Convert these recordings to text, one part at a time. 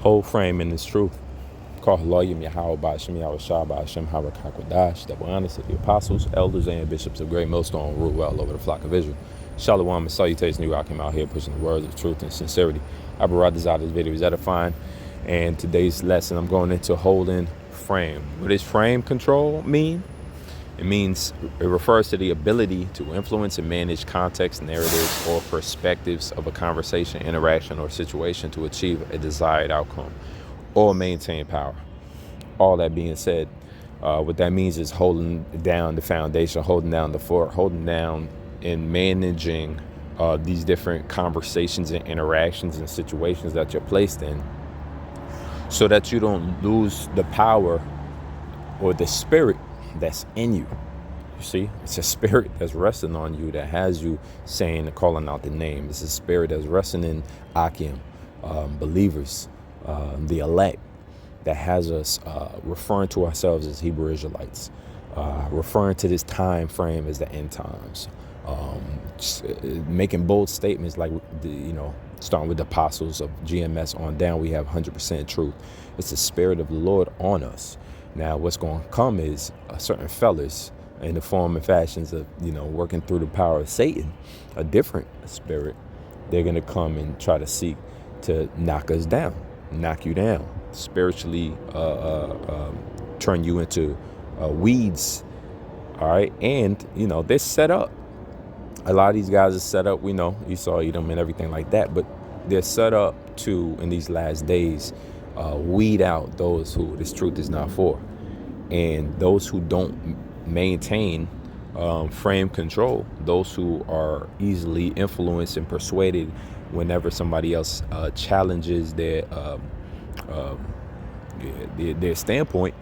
whole frame in this truth. Call Haloyim Yahweh Ba'ashem Yahweh Shah Ba'ashem Harakak Double honors to the apostles, elders, and bishops of Great Millstone rule well over the flock of Israel. Shalom and salutations. New Akim out here pushing the words of truth and sincerity. I brought this out. This video is edifying. And today's lesson, I'm going into holding frame. What does frame control mean? It refers to the ability to influence and manage context, narratives, or perspectives of a conversation, interaction, or situation to achieve a desired outcome or maintain power. All that being said, what that means is holding down the foundation, holding down the fort, holding down and managing these different conversations and interactions and situations that you're placed in, so that you don't lose the power or the spirit that's in you. You see, it's a spirit that's resting on you, that has you saying and calling out the name. It's a spirit that's resting in Akim, believers, the elect, that has us referring to ourselves as Hebrew Israelites, referring to this time frame as the end times, making bold statements like, starting with the apostles of GMS on down, we have 100% truth. It's the spirit of the Lord on us. Now, what's going to come is certain fellas in the form and fashions of, working through the power of Satan, a different spirit. They're going to come and try to seek to knock us down, knock you down, spiritually turn you into weeds. All right. And, they're set up. A lot of these guys are set up. We know Esau, Edom, and everything like that. But they're set up to, in these last days, weed out those who this truth is not for, and those who don't maintain frame control, those who are easily influenced and persuaded whenever somebody else challenges their standpoint,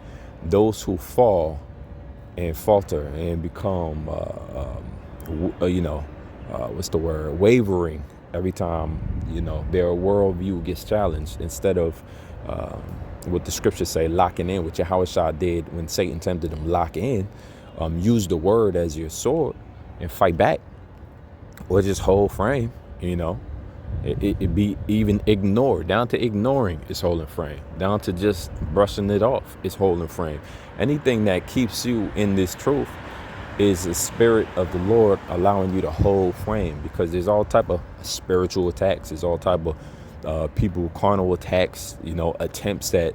those who fall and falter and become wavering every time their worldview gets challenged, instead of what the scriptures say, locking in, which Yahweh did when Satan tempted him. Lock in, use the word as your sword and fight back, or just hold frame. It be even ignored, down to ignoring is holding frame, down to just brushing it off is holding frame. Anything that keeps you in this truth is the spirit of the Lord allowing you to hold frame, because there's all type of spiritual attacks. There's all type of people, carnal attacks, attempts at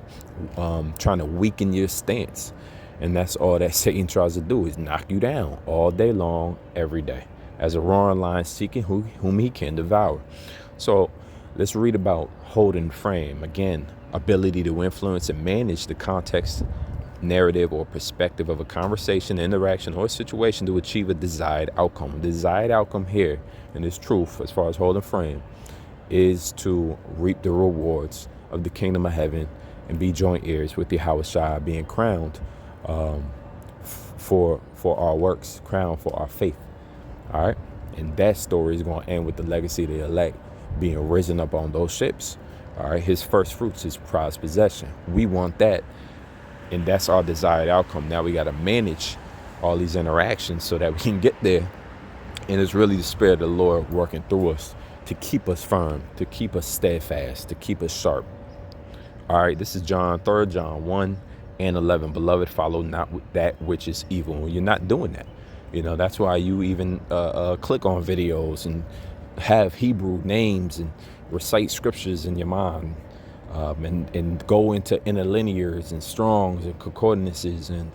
trying to weaken your stance. And that's all that Satan tries to do, is knock you down all day long, every day, as a roaring lion seeking whom he can devour. So let's read about holding frame. Again, ability to influence and manage the context, narrative, or perspective of a conversation, interaction, or situation to achieve a desired outcome. The desired outcome here in this truth, as far as holding frame, is to reap the rewards of the kingdom of heaven and be joint heirs with Yahweh Shai, being crowned for our works, crowned for our faith. All right. And that story is going to end with the legacy of the elect being risen up on those ships. All right. His first fruits, his prized possession. We want that. And that's our desired outcome. Now we got to manage all these interactions so that we can get there. And it's really the spirit of the Lord working through us to keep us firm, to keep us steadfast, to keep us sharp. All right, this is 3 John 1:11. Beloved, follow not that which is evil. You're not doing that. That's why you even click on videos and have Hebrew names and recite scriptures in your mind. And go into interlinears and strongs and concordances and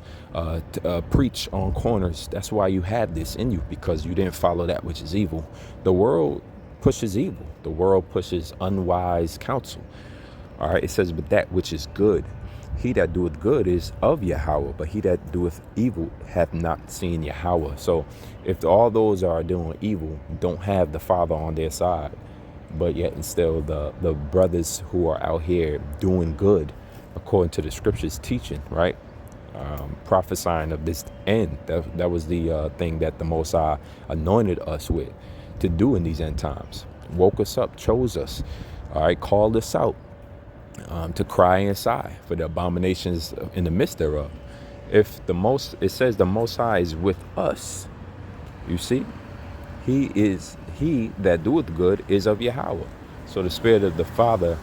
preach on corners. That's why you have this in you, because you didn't follow that which is evil. The world pushes evil. The world pushes unwise counsel. All right, it says, but that which is good, he that doeth good is of Yahweh, but he that doeth evil hath not seen Yahweh. So if all those are doing evil don't have the Father on their side, but yet and still the brothers who are out here doing good according to the scriptures teaching, right? Prophesying of this end. That was the thing that the Most High anointed us with to do in these end times. Woke us up, chose us, all right, called us out to cry and sigh for the abominations in the midst thereof. It says the Most High is with us. You see, he that doeth good is of Yahweh. So the spirit of the Father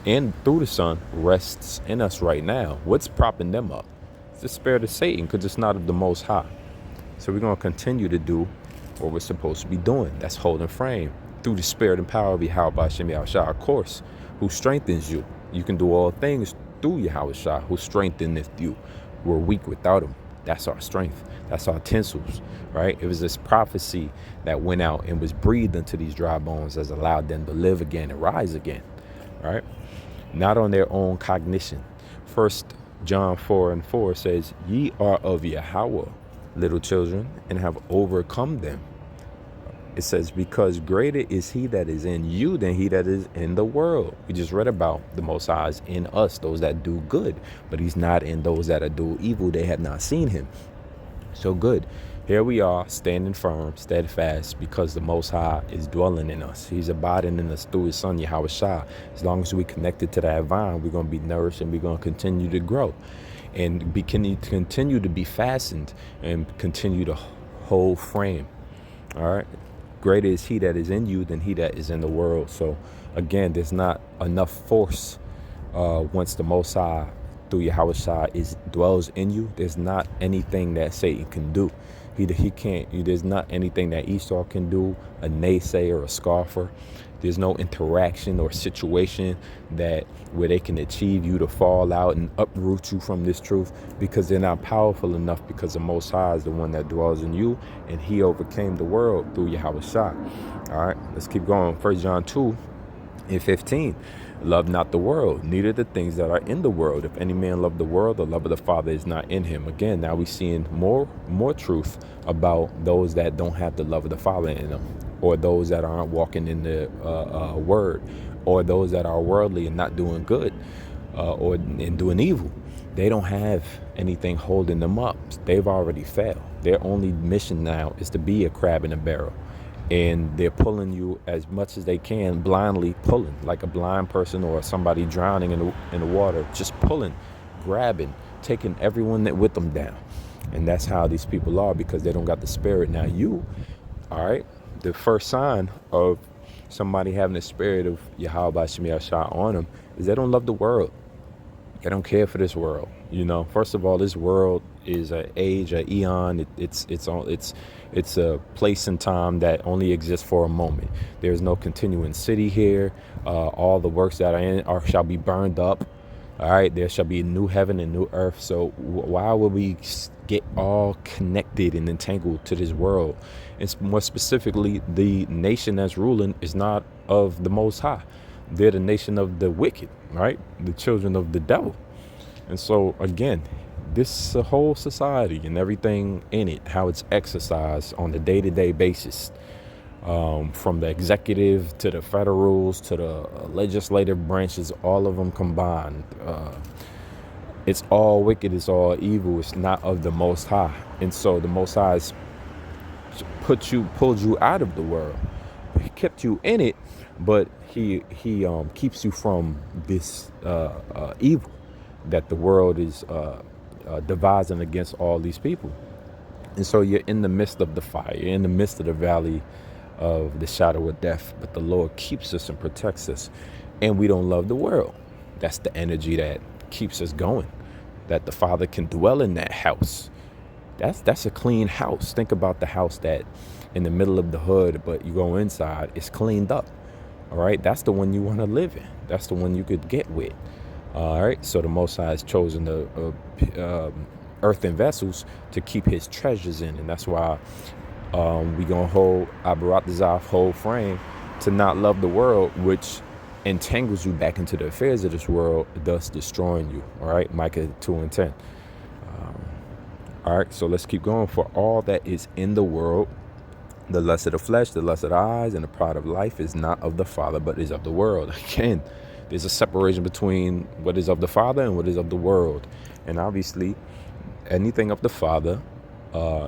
and through the Son rests in us right now. What's propping them up? It's the spirit of Satan, because it's not of the Most High. So we're going to continue to do what we're supposed to be doing. That's holding frame through the spirit and power of Yahweh Shem Yahushua, of course, who strengthens you. You can do all things through Yahushua, who strengtheneth you. We're weak without him. That's our strength. That's our tinsels, right? It was this prophecy that went out and was breathed into these dry bones as allowed them to live again and rise again, right? Not on their own cognition. First John 4:4 says, ye are of Yahweh, little children, and have overcome them. It says, because greater is he that is in you than he that is in the world. We just read about the Most High is in us, those that do good, but he's not in those that are do evil. They have not seen him. So good. Here we are, standing firm, steadfast, because the Most High is dwelling in us. He's abiding in us through his Son, Yahushua. As long as we connected to that vine, we're going to be nourished and we're going to continue to grow and continue to be fastened and continue to hold frame. All right. Greater is he that is in you than he that is in the world. So again, there's not enough force once the Most High through Yahushua dwells in you. There's not anything that Satan can do. He can't. There's not anything that Esau can do, a naysayer, a scoffer. There's no interaction or situation where they can achieve you to fall out and uproot you from this truth, because they're not powerful enough, because the Most High is the one that dwells in you, and he overcame the world through Yahushua. All right, let's keep going. 1 John 2:15. Love not the world, neither the things that are in the world. If any man love the world, the love of the Father is not in him. Again, now we're seeing more truth about those that don't have the love of the Father in them, or those that aren't walking in the word, or those that are worldly and not doing good, or doing evil. They don't have anything holding them up. They've already failed. Their only mission now is to be a crab in a barrel. And they're pulling you as much as they can, blindly pulling, like a blind person or somebody drowning in the water, just pulling, grabbing, taking everyone with them down. And that's how these people are, because they don't got the spirit. Now all right, the first sign of somebody having the spirit of Yahweh Shem Yahushua on them is they don't love the world. They don't care for this world. First of all, this world is an age, an eon. It's a place and time that only exists for a moment. There's no continuing city here. All the works that are in shall be burned up. All right, there shall be a new heaven and new earth. So why would we get all connected and entangled to this world? And more specifically, the nation that's ruling is not of the Most High. They're the nation of the wicked, right? The children of the devil. And so again, this whole society and everything in it, how it's exercised on a day-to-day basis, from the executive to the federals to the legislative branches, all of them combined, it's all wicked, it's all evil, it's not of the Most High. And so the Most High has pulled you out of the world. He kept you in it, but he keeps you from this evil that the world is devising against all these people. And so you're in the midst of the fire, you're in the midst of the valley of the shadow of death, but the Lord keeps us and protects us, and we don't love the world. That's the energy that keeps us going, that the Father can dwell in that house. That's a clean house. Think about the house that in the middle of the hood, but you go inside, it's cleaned up. All right, that's the one you want to live in. That's the one you could get with. All right, so the Most High has chosen the earthen vessels to keep his treasures in, and that's why we gonna hold Abarat whole frame to not love the world, which entangles you back into the affairs of this world, thus destroying you. All right, Micah 2:10. All right, so let's keep going. For all that is in the world, the lust of the flesh, the lust of the eyes, and the pride of life is not of the Father, but is of the world. Again, there's a separation between what is of the Father and what is of the world. And obviously, anything of the Father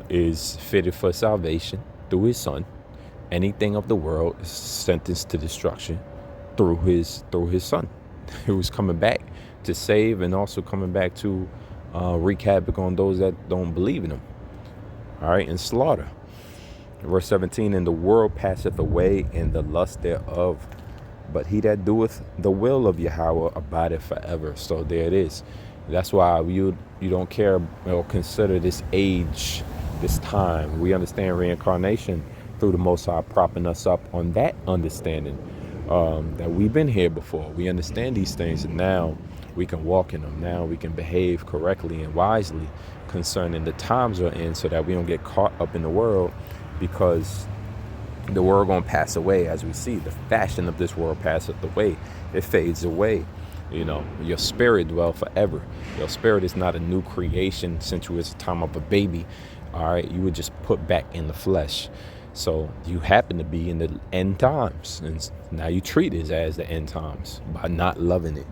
is fitted for salvation through his Son. Anything of the world is sentenced to destruction through his Son, who is coming back to save and also coming back to wreak havoc on those that don't believe in him. All right, and slaughter. Verse 17, and the world passeth away and the lust thereof, But he that doeth the will of Yahweh abideth forever. So there it is. That's why you don't care or consider this age, this time. We understand reincarnation through the Most High propping us up on that understanding, that we've been here before. We understand these things, and now we can walk in them. Now we can behave correctly and wisely concerning the times we're in, so that we don't get caught up in the world, because the world gonna pass away. As we see, the fashion of this world passeth away. It fades away. Your spirit dwell forever. Your spirit is not a new creation since you was the time of a baby. All right, you were just put back in the flesh. So you happen to be in the end times, and now you treat it as the end times by not loving it.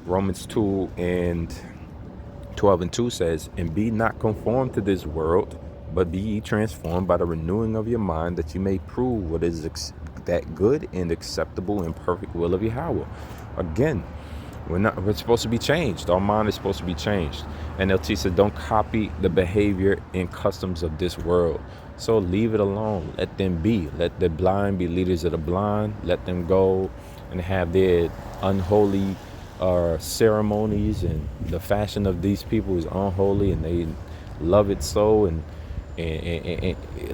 Romans 2:12-2 says, "And be not conformed to this world, but be ye transformed by the renewing of your mind, that you may prove what is that good and acceptable and perfect will of Yahweh." Again, we're supposed to be changed. Our mind is supposed to be changed. And LT said, don't copy the behavior and customs of this world. So leave it alone. Let them be. Let the blind be leaders of the blind. Let them go and have their unholy ceremonies. And the fashion of these people is unholy, and they love it so. And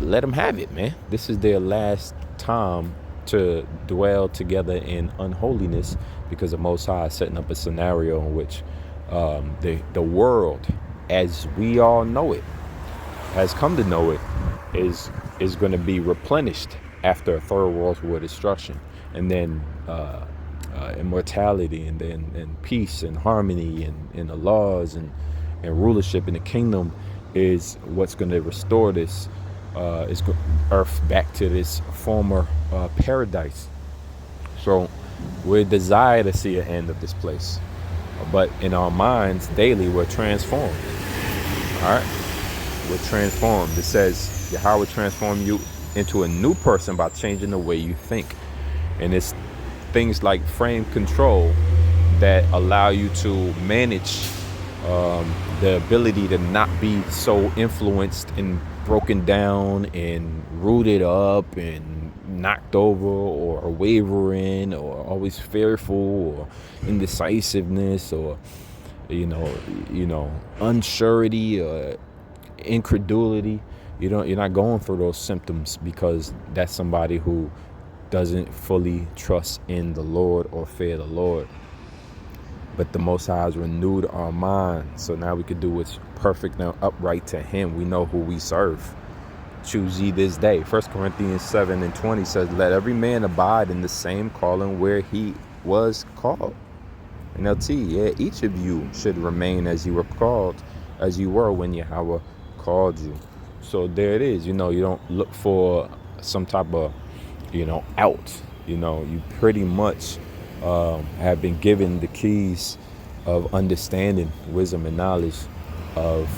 let them have it, man. This is their last time to dwell together in unholiness, because the Most High is setting up a scenario in which the world, as we all know it, has come to know it, is going to be replenished after a third world war destruction, and then immortality, and then peace and harmony, and the laws and rulership in the kingdom is what's going to restore this earth back to this former paradise. So we desire to see an end of this place, but in our minds daily we're transformed. All right, we're transformed. It says Yahweh will transform you into a new person by changing the way you think. And it's things like frame control that allow you to manage the ability to not be so influenced and broken down and rooted up and knocked over or wavering or always fearful or indecisiveness or unsurety or incredulity. You're not going through those symptoms, because that's somebody who doesn't fully trust in the Lord or fear the Lord. But the Most High has renewed our mind, so now we can do what's perfect and upright to Him. We know who we serve. Choose ye this day. 1 Corinthians 7:20 says, "Let every man abide in the same calling where he was called." And each of you should remain as you were called, as you were when Yahweh called you. So there it is. You don't look for some type of, out. You pretty much have been given the keys of understanding, wisdom, and knowledge of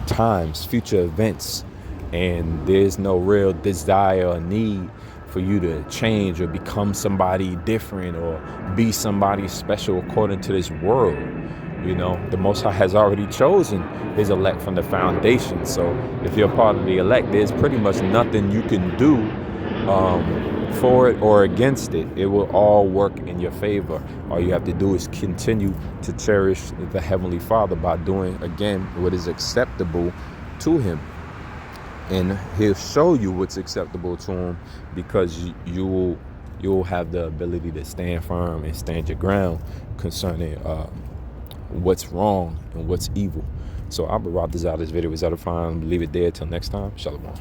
times, future events, and there's no real desire or need for you to change or become somebody different or be somebody special according to this world. The Most High has already chosen His elect from the foundation. So if you're part of the elect, there's pretty much nothing you can do for it or against it. It will all work in your favor. All you have to do is continue to cherish the Heavenly Father by doing, again, what is acceptable to Him. And He'll show you what's acceptable to Him, because you'll have the ability to stand firm and stand your ground concerning what's wrong and what's evil. So I'll be this out. This video was edifying. Leave it there till next time. Shalom.